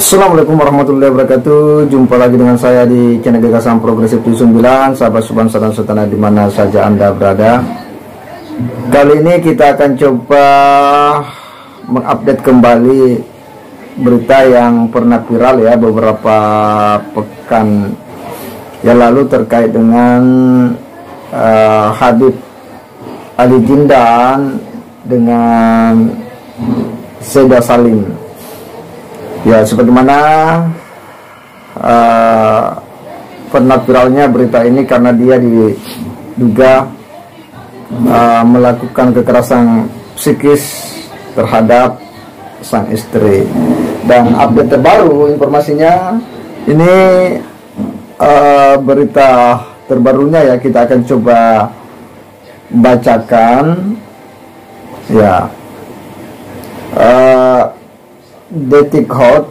Assalamualaikum warahmatullahi wabarakatuh. Jumpa lagi dengan saya di channel Gagasan Progresif 79. Sahabat Subhansa dan Sultana di mana saja Anda berada. Kali ini kita akan coba mengupdate kembali berita yang pernah viral ya beberapa pekan yang lalu terkait dengan Habib Ali Jindan dengan Seda Salim. Ya, sebagaimana pernah viralnya berita ini karena dia diduga melakukan kekerasan psikis terhadap sang istri. Dan update terbaru informasinya ini berita terbarunya ya, kita akan coba bacakan ya. Detik Hot,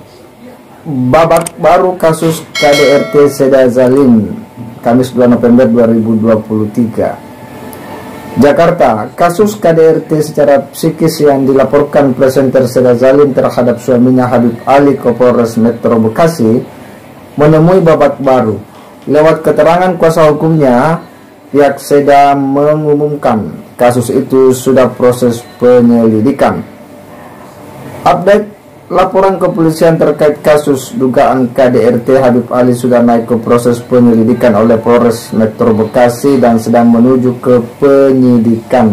babak baru kasus KDRT Seda Salim, Kamis 2 November 2023. Jakarta, kasus KDRT secara psikis yang dilaporkan presenter Seda Salim terhadap suaminya Habib Ali ke Polres Metro Bekasi menemui babak baru. Lewat keterangan kuasa hukumnya, pihak Seda mengumumkan kasus itu sudah proses penyelidikan. Update laporan kepolisian terkait kasus dugaan KDRT Habib Ali sudah naik ke proses penyelidikan oleh Polres Metro Bekasi dan sedang menuju ke penyidikan.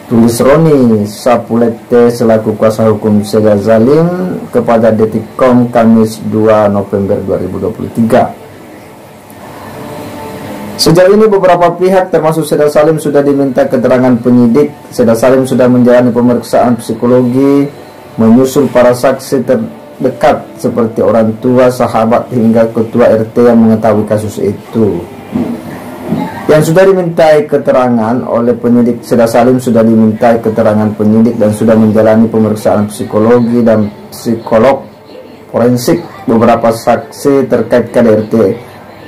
Tulis Roni Sapulete selaku kuasa hukum Seda Salim kepada Detikcom Kamis 2 November 2023. Sejauh ini beberapa pihak termasuk Seda Salim sudah diminta keterangan penyidik. Seda Salim sudah menjalani pemeriksaan psikologi, menyusul para saksi terdekat seperti orang tua, sahabat hingga ketua RT yang mengetahui kasus itu. Yang sudah dimintai keterangan oleh penyidik, Seda Salim sudah dimintai keterangan penyidik dan sudah menjalani pemeriksaan psikologi dan psikolog forensik. Beberapa saksi terkait KDRT,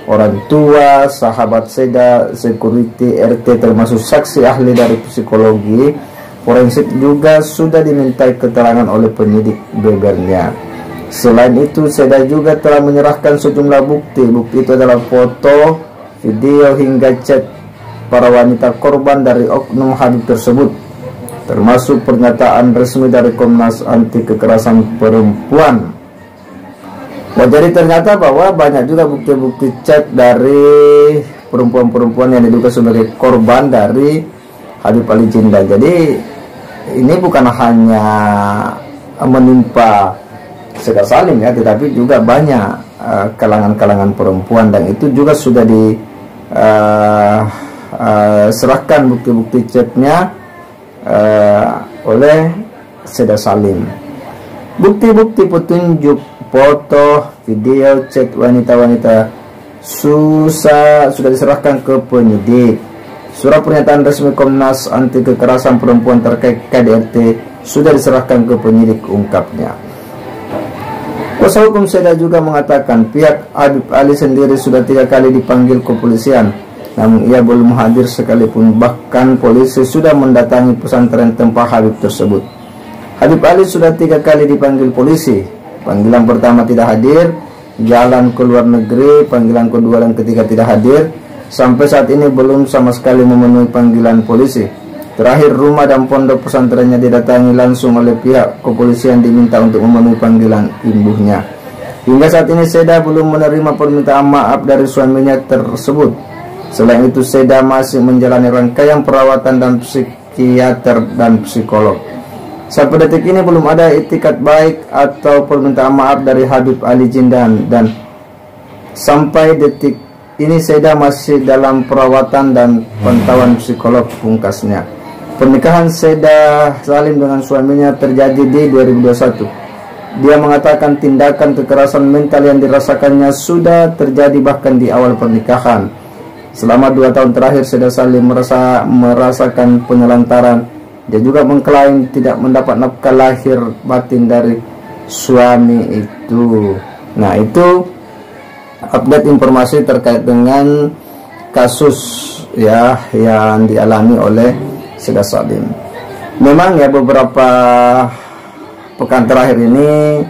orang tua, sahabat Seda, security RT termasuk saksi ahli dari psikologi forensik juga sudah dimintai keterangan oleh penyidik, bebernya. Selain itu, Seda juga telah menyerahkan sejumlah bukti. Bukti itu adalah foto, video hingga chat para wanita korban dari oknum Habib tersebut, termasuk pernyataan resmi dari Komnas Anti Kekerasan Perempuan. Jadi ternyata bahwa banyak juga bukti-bukti chat dari perempuan-perempuan yang diduga sebagai korban dari Habib Ali Jindan. Jadi ini bukan hanya menimpa Seda Salim ya, tetapi juga banyak kalangan-kalangan perempuan, dan itu juga sudah diserahkan bukti-bukti chatnya oleh Seda Salim. Bukti-bukti petunjuk foto, video, chat wanita-wanita sudah diserahkan ke penyidik. Surat pernyataan resmi Komnas Anti Kekerasan Perempuan terkait KDRT sudah diserahkan ke penyidik, ungkapnya. Kuasa hukum Seda juga mengatakan pihak Habib Ali sendiri sudah 3 kali dipanggil kepolisian, namun ia belum hadir sekalipun. Bahkan polisi sudah mendatangi pesantren tempat Habib tersebut. Habib Ali sudah 3 kali dipanggil polisi. Panggilan pertama tidak hadir, jalan ke luar negeri. Panggilan kedua dan ketiga tidak hadir. Sampai saat ini belum sama sekali memenuhi panggilan polisi. Terakhir, rumah dan pondok pesantrennya didatangi langsung oleh pihak kepolisian, diminta untuk memenuhi panggilan imbuhnya. Hingga saat ini Seda belum menerima permintaan maaf dari suaminya tersebut. Selain itu, Seda masih menjalani rangkaian perawatan dan psikiater dan psikolog. Sampai detik ini belum ada itikat baik atau permintaan maaf dari Habib Ali Jindan, dan sampai detik ini Seda masih dalam perawatan dan pantauan psikolog, pungkasnya. Pernikahan Seda Salim dengan suaminya terjadi di 2021. Dia mengatakan tindakan kekerasan mental yang dirasakannya sudah terjadi bahkan di awal pernikahan. Selama 2 tahun terakhir Seda Salim merasakan penelantaran. Dia juga mengklaim tidak mendapat nafkah lahir batin dari suami itu. Nah, itu update informasi terkait dengan kasus ya yang dialami oleh Seda Salim. Memang ya beberapa pekan terakhir ini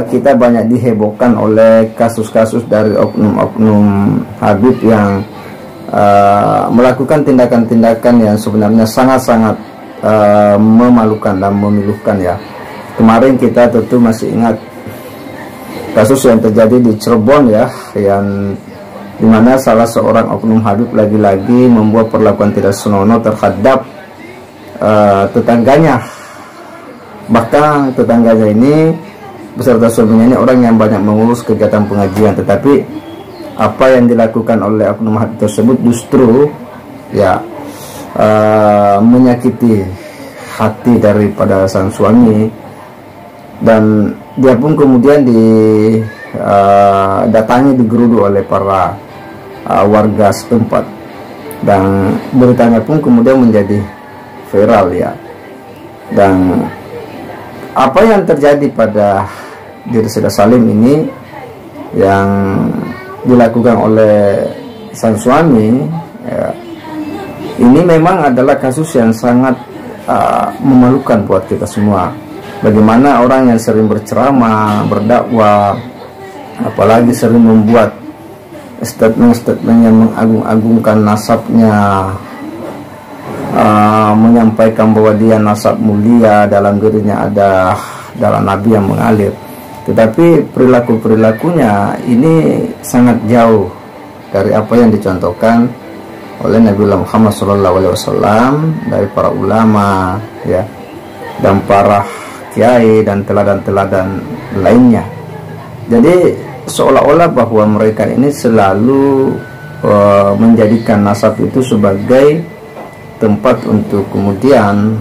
kita banyak dihebohkan oleh kasus-kasus dari oknum-oknum Habib yang melakukan tindakan-tindakan yang sebenarnya sangat-sangat memalukan dan memilukan ya. Kemarin kita tentu masih ingat kasus yang terjadi di Cirebon ya, yang dimana salah seorang oknum Habib lagi-lagi membuat perlakuan tidak senonoh terhadap tetangganya. Bahkan tetangganya ini beserta suaminya ini orang yang banyak mengurus kegiatan pengajian, tetapi apa yang dilakukan oleh oknum Habib tersebut justru ya menyakiti hati daripada sang suami, dan dia pun kemudian didatangi, digeruduk oleh para warga setempat, dan beritanya pun kemudian menjadi viral ya. Dan apa yang terjadi pada diri Saudara Salim ini yang dilakukan oleh sang suami ya, ini memang adalah kasus yang sangat memalukan buat kita semua. Bagaimana orang yang sering berceramah, berdakwah, apalagi sering membuat statement-statement yang mengagung-agungkan nasabnya, menyampaikan bahwa dia nasab mulia, dalam dirinya ada darah Nabi yang mengalir, tetapi perilaku-perilakunya ini sangat jauh dari apa yang dicontohkan oleh Nabi Muhammad SAW, dari para ulama ya, dan para kiai dan teladan-teladan lainnya. Jadi seolah-olah bahwa mereka ini selalu menjadikan nasab itu sebagai tempat untuk kemudian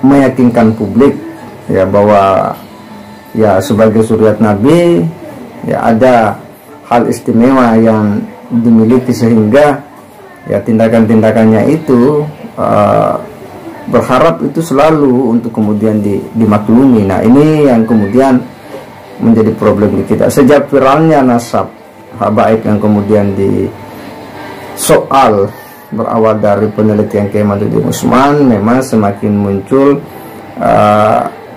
meyakinkan publik ya bahwa ya sebagai suriat Nabi ya ada hal istimewa yang dimiliki, sehingga ya tindakan-tindakannya itu berharap itu selalu untuk kemudian dimaklumi. Nah, ini yang kemudian menjadi problem di kita. Sejak viralnya nasab habaib yang kemudian disoal berawal dari penelitian Kiai Maduddin Usman, memang semakin muncul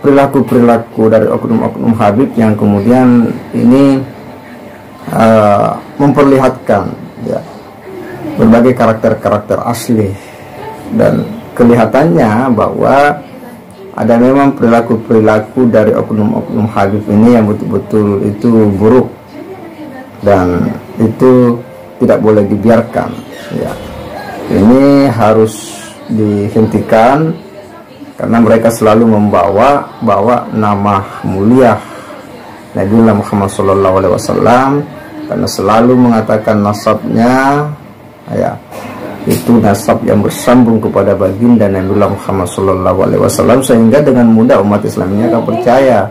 perilaku-perilaku dari oknum-oknum Habib yang kemudian ini memperlihatkan ya, berbagai karakter-karakter asli, dan kelihatannya bahwa ada memang perilaku-perilaku dari oknum-oknum Habib ini yang betul-betul itu buruk, dan itu tidak boleh dibiarkan ya. Ini harus dihentikan karena mereka selalu membawa nama mulia Nabi Muhammad SAW, karena selalu mengatakan nasabnya ya itu nasab yang bersambung kepada baginda Nabi Muhammad SAW, sehingga dengan mudah umat Islam ini akan percaya.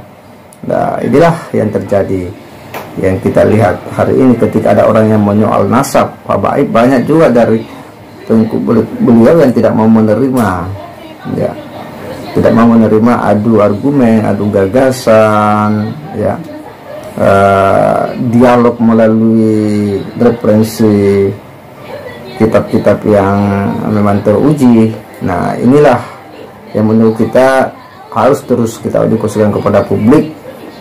Nah, inilah yang terjadi, yang kita lihat hari ini ketika ada orang yang menyoal nasab habaib. Banyak juga dari pengikut beliau yang tidak mau menerima ya, tidak mau menerima adu argumen, adu gagasan ya, dialog melalui referensi kitab-kitab yang memang teruji. Nah, inilah yang menurut kita harus terus kita diskusikan kepada publik,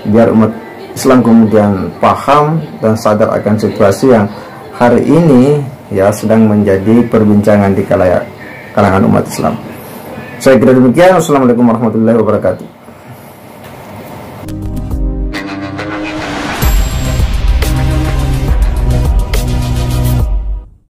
biar umat Islam kemudian paham dan sadar akan situasi yang hari ini ya sedang menjadi perbincangan di kalangan umat Islam. Saya kira demikian. Wassalamualaikum warahmatullahi wabarakatuh.